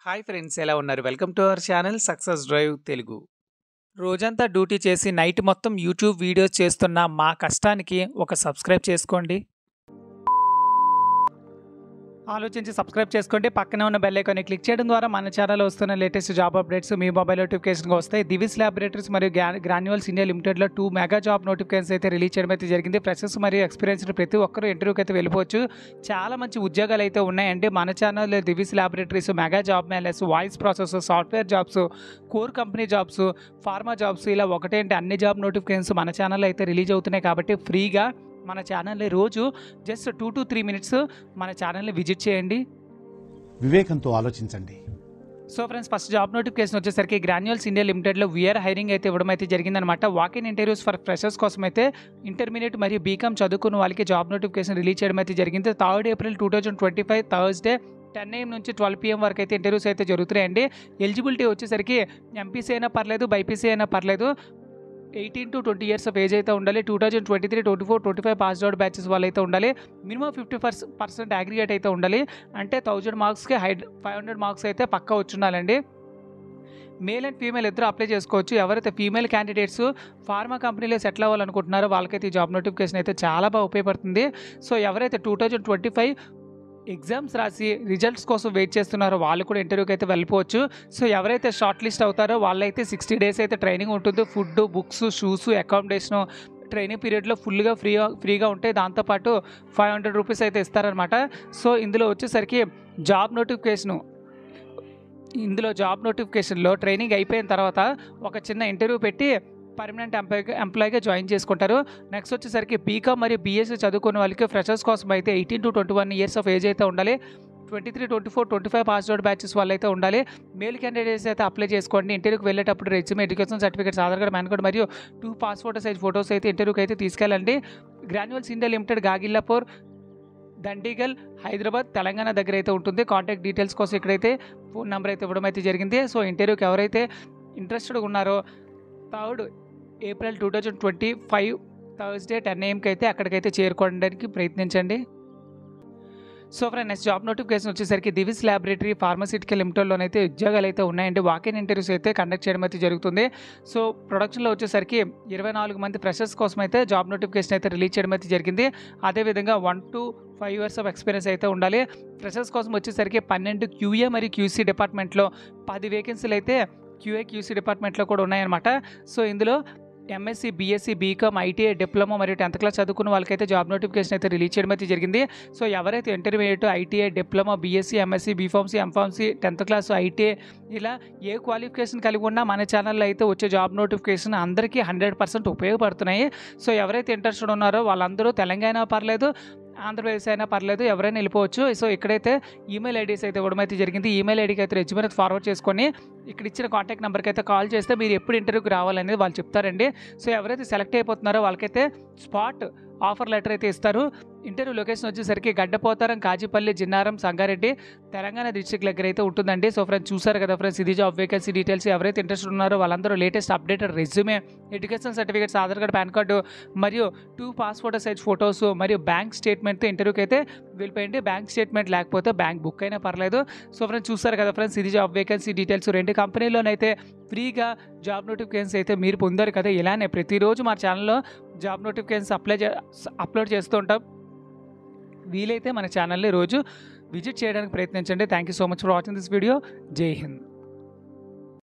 Hi friends, ఎలా ఉన్నారు? Welcome to our channel success drive Telugu. రోజంతా డ్యూటీ చేసి నైట్ మొత్తం యూట్యూబ్ వీడియోస్ చేస్తున్న మా కష్టానికి ఒక సబ్స్క్రైబ్ చేసుకోండి. ఆలోచించి సబ్స్క్రైబ్ చేసుకోండి. పక్కనే ఉన్న బెల్ ఐకాన్ని క్లిక్ చేయడం ద్వారా మన ఛానల్లో వస్తున్న లేటెస్ట్ జాబ్ అప్డేట్స్ మీ మొబైల్ నోటిఫికేషన్గా వస్తాయి. దివిస్ ల్యాబొరేటరీస్ మరియు గ్రాన్యువల్స్ ఇండియా లిమిటెడ్లో 2 మెగా జాబ్ నోటిఫికేషన్స్ అయితే రిలీజ్ చేయడం అయితే జరిగింది. ఫ్రెషర్స్ మరియు ఎక్స్పీరియన్స్డ్ ప్రతి ఒక్కరూ ఇంటర్వ్యూకి అయితే వెళ్ళిపోవచ్చు. చాలా మంచి ఉద్యోగాలు అయితే ఉన్నాయండి మన ఛానల్లో. దివిస్ ల్యాబొరేటరీస్, మెగా జాబ్ మేళర్స్, voice process, software jobs, core company jobs, pharma jobs, ఇలా ఒకటేంటి అన్ని జాబ్ నోటిఫికేషన్స్ మన ఛానల్లో అయితే రిలీజ్ అవుతున్నాయి. కాబట్టి ఫ్రీగా మన ఛానల్ని రోజు జస్ట్ 2 to 3 minutes మన ఛానల్ని విజిట్ చేయండి. వివేకంతో ఆలోచించండి. So friends, first job notification వచ్చేసరికి గ్రాన్యువల్స్ ఇండియా లిమిటెడ్లో వీఆర్ హైరింగ్ అయితే ఇవ్వడం అయితే జరిగిందనమాట. వాక్-ఇన్ ఇంటర్వ్యూస్ ఫర్ ఫ్రెషర్స్ కోసం అయితే ఇంటర్మీడియట్ మరియు బీకామ్ చదువుకున్న వాళ్ళకి జాబ్ నోటిఫికేషన్ రిలీజ్ చేయడం అయితే జరిగింది. 3rd April 2025 థర్స్డే 10 AM నుంచి 12 PM వరకు అయితే ఇంటర్వ్యూస్ అయితే జరుగుతున్నాయండి. ఎలిజిబిలిటీ వచ్చేసరికి ఎంపీసీ అయినా పర్లేదు, బైపీసీ అయినా పర్లేదు, 18 to 20 years ఆఫ్ ఏజ్ అయితే ఉండాలి. 2023, 24, 25 పాస్డ్ అవుట్ బ్యాచెస్ వాళ్ళు అయితే ఉండాలి. మినిమం 50% అగ్రిగేట్ అయితే ఉండాలి. అంటే 1000 మార్క్స్కి 500 మార్క్స్ అయితే పక్కా వచ్చుండాలండి. మేల్ అండ్ ఫీమేల్ ఇద్దరు అప్లై చేసుకోవచ్చు. ఎవరైతే ఫీమేల్ క్యాండిడేట్స్ ఫార్మా కంపెనీలో సెటిల్ అవ్వాలనుకుంటున్నారో వాళ్ళకైతే ఈ జాబ్ నోటిఫికేషన్ అయితే చాలా బాగా ఉపయోగపడుతుంది. సో ఎవరైతే 2025 ఎగ్జామ్స్ రాసి రిజల్ట్స్ కోసం వెయిట్ చేస్తున్నారో వాళ్ళు కూడా ఇంటర్వ్యూకి అయితే వెళ్ళిపోవచ్చు. సో ఎవరైతే షార్ట్ లిస్ట్ అవుతారో వాళ్ళైతే 60 days అయితే ట్రైనింగ్ ఉంటుంది. Food, books, shoes, accommodation training పీరియడ్లో ఫుల్గా ఫ్రీగా ఉంటాయి. దాంతోపాటు 500 రూపీస్ అయితే ఇస్తారనమాట. సో ఇందులో వచ్చేసరికి జాబ్ నోటిఫికేషన్లో ట్రైనింగ్ అయిపోయిన తర్వాత ఒక చిన్న ఇంటర్వ్యూ పెట్టి పర్మనెంట్ ఎంప్లాయీగా జాయిన్ చేసుకుంటారు. నెక్స్ట్ వచ్చేసరికి బీకామ్ మరియు బీఎస్సీ చదువుకున్న వాళ్ళకి ఫ్రెషర్స్ కోసం అయితే 18 to 21 years ఆఫ్ ఏజ్ అయితే ఉండాలి. 23, 24, 25 పాస్డ్ అవుట్ బ్యాచెస్ వాళ్ళు అయితే ఉండాలి. మేల్ క్యాండిడేట్స్ అయితే అప్లై చేసుకోండి. ఇంటర్వ్యూకి వెళ్ళేటప్పుడు resume, education certificates, Aadhaar card, pan card మరియు 2 పాస్పోర్ట్ సైజ్ ఫొటోస్ అయితే ఇంటర్వ్యూకి అయితే తీసుకెళ్ళండి. Granules India limited Gagillapur, Dundigal, Hyderabad, Telangana దగ్గర అయితే ఉంటుంది. కాంటాక్ట్ డీటెయిల్స్ కోసం ఇక్కడైతే ఫోన్ నెంబర్ అయితే ఇవ్వడం అయితే జరిగింది. సో ఇంటర్వ్యూకి ఎవరైతే ఇంట్రెస్టెడ్గా ఉన్నారో 3rd April 2025 థర్స్డే 10 AM అయితే అక్కడికైతే చేరుకోవడానికి ప్రయత్నించండి. So friend, next job notification వచ్చేసరికి దివిస్ ల్యాబొరేటరీ ఫార్మాసిటికల్ లిమిటెడ్లోనైతే ఉద్యోగాలు అయితే ఉన్నాయండి. వాక్-ఇన్ ఇంటర్వ్యూస్ అయితే కండక్ట్ చేయడం అయితే జరుగుతుంది. సో ప్రొడక్షన్లో వచ్చేసరికి 24 మంది ఫ్రెషర్స్ కోసం అయితే జాబ్ నోటిఫికేషన్ అయితే రిలీజ్ చేయడం అయితే జరిగింది. అదేవిధంగా 1 to 5 years ఆఫ్ ఎక్స్పీరియన్స్ అయితే ఉండాలి. ఫ్రెషర్స్ కోసం వచ్చేసరికి 12 QA మరియు QC డిపార్ట్మెంట్లో 10 వేకెన్సీలు అయితే QA QC డిపార్ట్మెంట్లో కూడా ఉన్నాయన్నమాట. సో ఇందులో MSc, BSc, BCom, ITI, diploma మరియు 10th క్లాస్ చదువుకున్న వాళ్ళకైతే జాబ్ నోటిఫికేషన్ అయితే రిలీజ్ చేయడం అయితే జరిగింది. సో ఎవరైతే intermediate, ITI, diploma, BSc, MSc, B Pharmacy, M Pharmacy, 10th class, ITI ఇలా ఏ క్వాలిఫికేషన్ కలిగి ఉన్నా మన ఛానల్లో అయితే వచ్చే జాబ్ నోటిఫికేషన్ అందరికీ 100% ఉపయోగపడుతున్నాయి. సో ఎవరైతే ఇంట్రెస్టెడ్ ఉన్నారో వాళ్ళందరూ తెలంగాణ పర్లేదు, ఆంధ్రప్రదేశ్ అయినా పర్లేదు, ఎవరైనా వెళ్ళిపోవచ్చు. సో ఇక్కడైతే ఈమెయిల్ ఐడీస్ అయితే ఇవ్వడం అయితే జరిగింది. ఈమెయిల్ ఐడీకి అయితే రెజ్యూమే ఫార్వర్డ్ చేసుకొని ఇక్కడ ఇచ్చిన కాంటాక్ట్ నెంబర్కి అయితే కాల్ చేస్తే మీరు ఎప్పుడు ఇంటర్వ్యూకి రావాలనేది వాళ్ళు చెప్తారండి. సో ఎవరైతే సెలెక్ట్ అయిపోతున్నారో వాళ్ళకైతే స్పాట్ ఆఫర్ లెటర్ అయితే ఇస్తారు. ఇంటర్వ్యూ లొకేషన్ వచ్చేసరికి గడ్డపోతారం, కాజీపల్లి, జిన్నారం, సంగారెడ్డి, తెలంగాణ డిస్ట్రిక్ట్ దగ్గర అయితే ఉంటుందండి. సో ఫ్రెండ్స్, చూసారు కదా ఫ్రెండ్స్, ఇది జాబ్ వేకెన్సీ డీటెయిల్స్. ఎవరైతే ఇంట్రెస్ట్ ఉన్నారో వాళ్ళందరూ latest updated resume, education certificates, Aadhaar card, pan card మరియు 2 పాస్పోర్ట్ సైజ్ ఫొటోస్ మరియు బ్యాంక్ స్టేట్మెంట్తో ఇంటర్వ్యూకి అయితే వెళ్ళిపోయింది. బ్యాంక్ స్టేట్మెంట్ లేకపోతే బ్యాంక్ బుక్ అయినా పర్లేదు. సో ఫ్రెండ్స్, చూసారు కదా ఫ్రెండ్స్, ఇది జాబ్ వేకెన్సీ డీటెయిల్స్. 2 కంపెనీలోనైతే ఫ్రీగా జాబ్ నోటిఫికేషన్స్ అయితే మీరు పొందారు కదా. ఇలానే ప్రతిరోజు మా ఛానల్లో జాబ్ నోటిఫికేషన్స్ అప్లోడ్ చేస్తూ ఉంటాం. వీలైతే మన ఛానల్ని రోజు విజిట్ చేయడానికి ప్రయత్నించండి. Thank you so much for watching this video. జై హింద్.